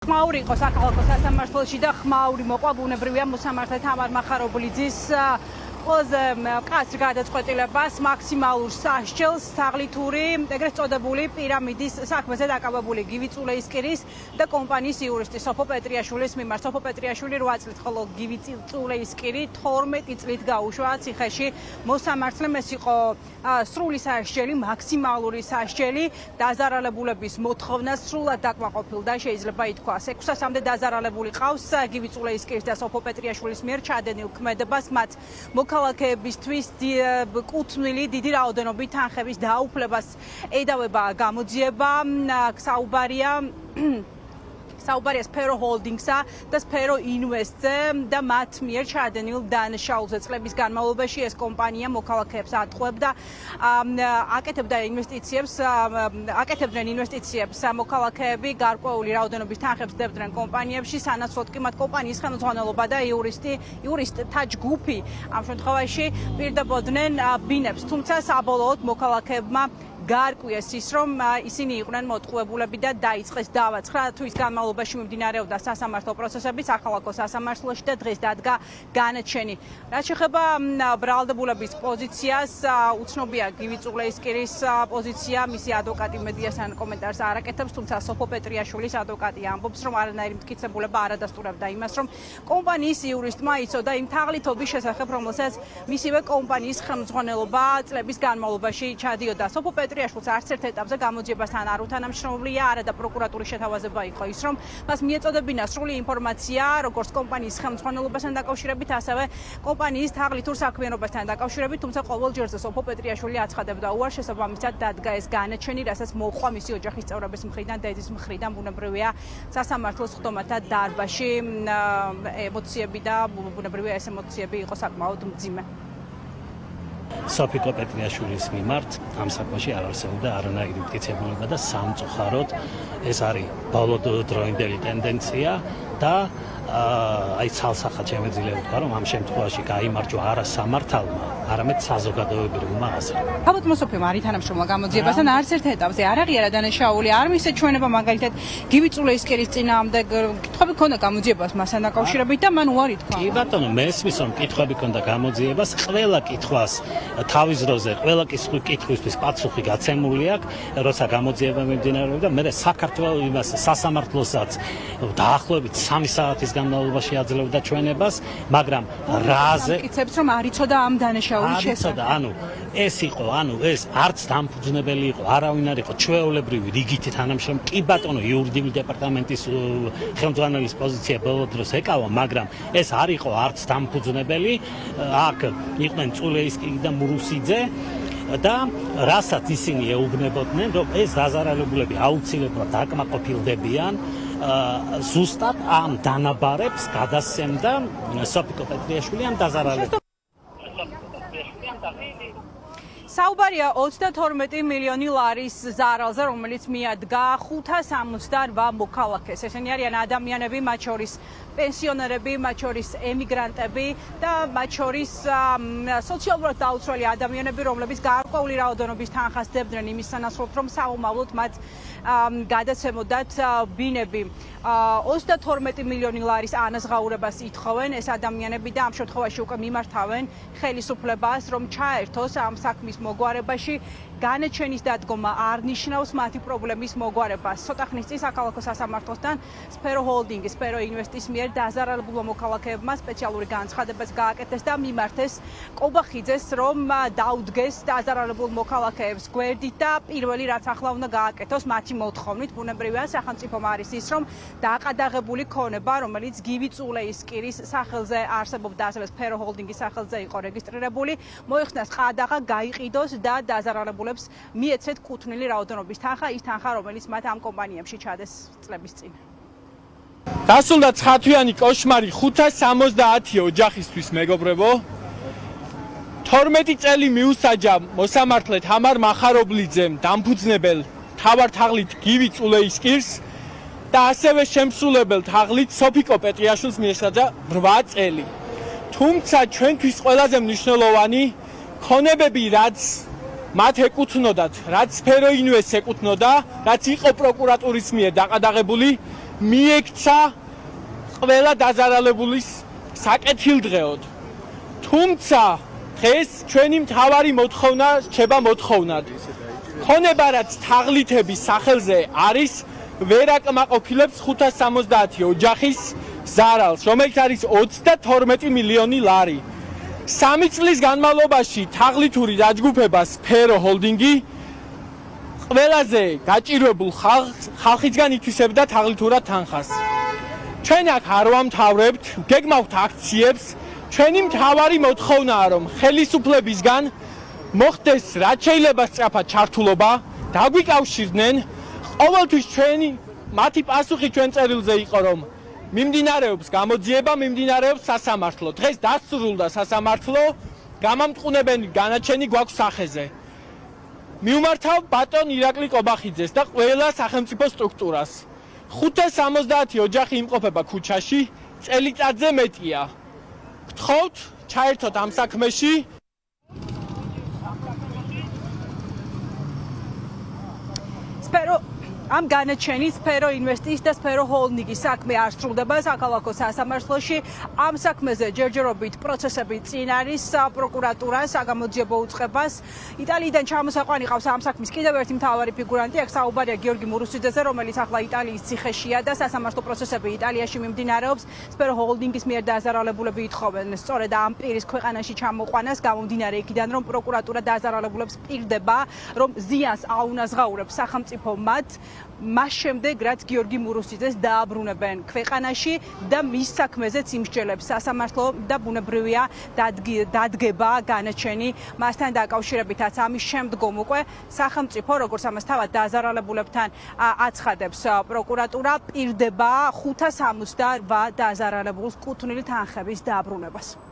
ხმაური იყო საქალაქო სასამართლოში და ხმაური მოყვა ბუნებრივია მოსამართლე თამარ მახარობლიძის ყველაზე მკაცრ გადაწყვეტილებას მაქსიმალურ სასჯელს თაღლითური ეგრეთ წოდებული პირამიდის საქმეზე დაკავებული გივი წულეისკირის და კომპანიის იურისტი სოფო პეტრიაშვილის მიმართ. სოფო პეტრიაშვილი 8 წლით, ხოლო გივი წულეისკირი 12 წლით გაუშვა ციხეში მოსამართლემ. ეს იყო სრული სასჯელი, მაქსიმალური სასჯელი, დაზარალებულების მოთხოვნა სრულად დაკმაყოფილდა, შეიძლება ითქვას. 600-მდე დაზარალებული ყავს გივი წულეისკირის და სოფო პეტრიაშვილის მიერ ჩადენილ ქმედებას. მათ მოქალაქეებისთვის კუთვნილი დიდი რაოდენობით თანხების დაუფლებას ედავება გამოძიება. საუბარია სფერო ჰოლდინგსა და სფერო ინვესტზე და მათ მიერ ჩადენილ დანაშაულზე. წლების განმავლობაში ეს კომპანია მოქალაქეებს ატყუებდა, აკეთებდნენ ინვესტიციებს მოქალაქეები გარკვეული რაოდენობის თანხებს დებდნენ კომპანიებში, სანაცვლოდ კი მათ კომპანიის ხელმძღვანელობა და იურისტთა ჯგუფი ამ შემთხვევაში პირდებოდნენ ბინებს. თუმცა საბოლოოდ მოქალაქეებმა გაარკვიეს ის, რომ ისინი იყვნენ მოტყუებულები და დაიწყეს დავა. 9 თვის განმავლობაში მიმდინარეობდა სასამართლო პროცესები საქალაქო სასამართლოში და დღეს დადგა განაჩენი. რაც შეეხება ბრალდებულების პოზიციას, უცნობია გივი წულეისკირის პოზიცია, მისი ადვოკატი მედიასთან კომენტარს არ აკეთებს, თუმცა სოფო პეტრიაშვილის ადვოკატი ამბობს, რომ არანაირი მტკიცებულება არ ადასტურებდა იმას, რომ კომპანიის იურისტმა იცოდა იმ თაღლითობის შესახებ, რომელსაც მისივე კომპანიის ხელმძღვანელობა წლების განმავლობაში ჩადიოდა. სოფო პეტრიაშვილს არც ერთ ეტაპზე გამოძიებასთან არ უთანამშრომლია, არა და პროკურატურის შეთავაზება იყო ის, რომ მას მიეწოდებინა სრული ინფორმაცია როგორც კომპანიის ხელმძღვანელობასთან დაკავშირებით, ასევე კომპანიის თაღლითურ საქმიანობასთან დაკავშირებით, თუმცა ყოველ ჯერზე სოფო პეტრიაშვილი აცხადებდა უარშესაბამისად დადგა ეს განაჩენი, რასაც მოჰყვა მისი ოჯახის წევრების მხრიდან, დედის მხრიდან, ბუნებრივია სასამართლოს ხდომათა დარბაზში ემოციები და ბუნებრივია ეს ემოციები იყო საკმაოდ მძიმე. სოფიკო პეტრიაშვილის მიმართ ამ საქმეში არ არსებობდა არანაირი მტკიცებულება და სამწუხაროდ ეს არის ბოლო დროინდელი ტენდენცია და აი ცალსახად შემეძლია ვთქვა, რომ ამ შემთხვევაში გაიმარჯვა არა სამართალმა, არამედ საზოგადოებრივმა აზრმა. ალბათ მოსოფიმა არ ითანამშრომლა გამოძიებასთან არც ერთ ეტაპზე, არ აღიარა დანაშაული, არ მისცეს ჩვენება მაგალითად გივი წულეისკირის წინააღმდეგ კითხვები ქონდა გამოძიებას მასთან დაკავშირებით და მან უარი თქვა. კი ბატონო, მესმის რომ კითხვები ქონდა გამოძიებას, ყველა კითხვას თავის დროზე, ყველა კითხვისთვის პასუხი გაცემული აქვს, როცა გამოძიება მიმდინარეობდა, მე საქართველოს იმას სასამართლოსაც დაახლოებით 3 საათის განმავლობაში აძლევდა ჩვენებას, მაგრამ რაზე მტკიცებს, რომ არ იცოდა ამ დანაშაულის შესახებ. ეს არც დამფუძნებელი იყო, არავინ არ იყო ჩვეულებრივი რიგითი თანამშრომელი. კი ბატონო, იურიდიული დეპარტამენტის ხელმძღვანელის პოზიცია ბოლო დროს ეკავა, მაგრამ ეს არ იყო არც დამფუძნებელი. აქ იყვნენ წულეისკირი და მურუსიძე და რასაც ისინი ეუბნებოდნენ, რომ ეს დაზარალებულები აუცილებლად დაკმაყოფილდებიან. ზუსტად ამ დანაბარებს გადასცემდა სოფიკო პეტრიაშვილი ამ დაზარალებულებს. საუბარია 22 მილიონი ლარის ზარალზე, რომელიც მიადგა 568 მოქალაქეს. ესენი არიან ადამიანები, მათ შორის პენსიონერები, მათ შორის ემიგრანტები და მათ შორის სოციალურად დაუცველი ადამიანები, რომლებიც გარკვეული რაოდენობის თანხას დებდნენ იმის სანაცვლოდ, რომ საომავლოდ მათ გადაცემოდათ ბინები. 32 მილიონი ლარის ანაზღაურებას ითხოვენ ეს ადამიანები და ამ შემთხვევაში უკვე მიმართავენ ხელისუფლებას, რომ ჩაერთოს ამ საქმის მოგვარებაში. განაჩენის დადგომა არ ნიშნავს მათი პრობლემის მოგვარებას. ცოტა ხნის წინ საქალაქო სასამართლოსთან სფერო ჰოლდინგის, სფერო ინვესტის მიერ დაზარალებულმა მოქალაქეებმა სპეციალური განცხადებაც გააკეთეს და მიმართეს კობახიძეს, რომ დაუდგეს დაზარალებულ მოქალაქეებს გვერდით და პირველი რაც ახლა უნდა გააკეთოს მათი მოთხოვნით, ბუნებრივია სახელმწიფომ არის ის, რომ დაყადაღებული ქონება, რომელიც გივი წულეისკირის სახელზე არსებობდა, ასევე სფერო ჰოლდინგის სახელზე იყო რეგისტრირებული, მოიხსნას ყადაღა, გაიყიდოს და დაზარალებულებს მიეცეთ კუთვნილი რაოდენობის თანხა, ის თანხა, რომელიც მათ ამ კომპანიებში ჩადეს წლების წინ. დასრულდა 9-თვიანი კოშმარი 570 ოჯახისთვის, მეგობრებო. 12 წელი მიუსაჯა მოსამართლე თამარ მახარობლიძემ დამფუძნებელ მთავარ თაღლით გივი წულეისკირს და ასევე შემსრულებელ თაღლით სოფიკო პეტრიაშვილს მიესაჯა 8 წელი. თუმცა ჩვენთვის ყველაზე მნიშვნელოვანი ქონებები, რაც მათ ეკუთვნოდათ, რაც სფერო ინვესტს ეკუთვნოდა, რაც იყო პროკურატურის მიერ დაყადაღებული, მიექცა ყველა დაზარალებულის საკეთილდღეოდ. თუმცა დღეს ჩვენი მთავარი მოთხოვნა რჩება მოთხოვნად. ქონება რაც თაღლითების სახელზე არის ვერ აკმაყოფილებს 570 ოჯახის ზარალს, რომელიც არის 32 მილიონი ლარი. 3 წლის განმავლობაში თაღლითური დაჯგუფება სფერო ჰოლდინგი ყველაზე გაჭირვებულ ხალხისგან ითვისებდა თაღლითურად თანხას. ჩვენ აქ არ ვამთავრებთ, გეგმავთ აქციებს. ჩვენი მთავარი მოთხოვნაა, რომ ხელისუფლებისგან მოხდეს რაც შეიძლება სწრაფად ჩართულობა, დაგვიკავშირდნენ. ყოველთვის ჩვენი მათი პასუხი ჩვენ წერილზე იყო, რომ მიმდინარეობს გამოძიება, მიმდინარეობს სასამართლო. დღეს დასრულდა სასამართლო, გამამტყუნებელი განაჩენი გვაქვს სახეზე. მიუმართავ ბატონ ირაკლი კობახიძეს და ყველა სახელმწიფო სტრუქტურას. 570 ოჯახი იმყოფება ქუჩაში, წელიწადზე მეტია. გთხოვთ, ჩაერთოთ ამ საქმეში. სფერო ამ განაჩენის სფერო ინვესტის და სფერო ჰოლდინგის საქმე არ სრულდება საქალაქო სასამართლოში. ამ საქმეზე ჯერჯერობით პროცესები წინ არის პროკურატურას, საგამოძიებო უწყებას. იტალიიდან ჩამოსაყვანი ყავს ამ საქმის კიდევ ერთი მთავარი ფიგურანტი, აქ საუბარია გიორგი მურუსიძეზე, რომელიც ახლა იტალიის ციხეშია და სასამართლო პროცესები იტალიაში მიმდინარეობს. სფერო ჰოლდინგის მიერ დაზარალებულები ითხოვენ სწორედ ამ პირის ქვეყანაში ჩამოყვანას, გამომდინარე იქიდან, რომ პროკურატურა დაზარალებულებს პირდება, რომ ზიანს აუნაზღაურებს სახელმწიფო მას შემდეგ, რაც გიორგი მურუსიძეს დააბრუნებენ ქვეყანაში და მის საქმეზეც იმსჯელებს სასამართლო და ბუნებრივია დადგება განაჩენი მასთან დაკავშირებითაც. ამის შემდგომ უკვე სახელმწიფო, როგორც ამას თავად დაზარალებულებთან აცხადებს პროკურატურა, პირდება 578 დაზარალებულს კუთვნილი თანხების დააბრუნებას.